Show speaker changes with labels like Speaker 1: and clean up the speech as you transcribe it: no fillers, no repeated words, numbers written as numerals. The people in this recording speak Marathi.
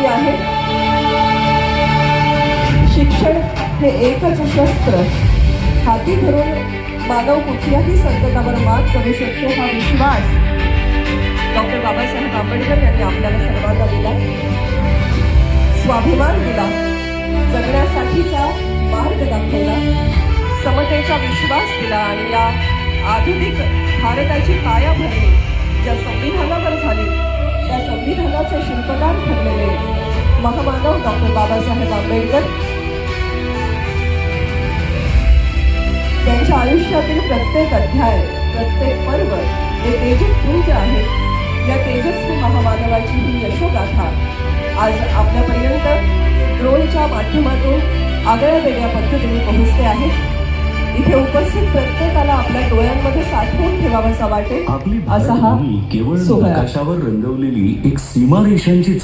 Speaker 1: वाक्य आहे, शिक्षण हे एकच शस्त्र, हाती धरून मानव कुठल्याही संकटावर मात करू शकतो हा विश्वास डॉक्टर बाबासाहेब आंबेडकर यांनी आपल्याला सर्वांना दिला, स्वाभिमान दिला, जगण्यासाठीचा मार्ग दाखवला, समतेचा विश्वास दिला आणि या आधुनिक भारताची पायाभरणी ज्या संविधानावर झाली त्या संविधानाचे शिल्पकार ठरलेले महामानव डॉक्टर बाबासाहेब आंबेडकर त्यांच्या आयुष्यातील प्रत्येक अध्याय, प्रत्येक पर्व हे तेजस्पुंज आहे. या तेजस्वी महामानवाची ही यशोगाथा आज आपल्यापर्यंत ड्रोनच्या माध्यमातून आगळ्या वेगळ्या पद्धतीने पोहोचते आहे. इथे उपस्थित प्रत्येकाला आपल्या डोळ्यांमध्ये साठवून ठेवावासा वाटेल
Speaker 2: आपली
Speaker 1: असा हा
Speaker 2: केवळ
Speaker 1: सोहळा.
Speaker 2: आकाशावर रंगवलेली एक सीमारेषांची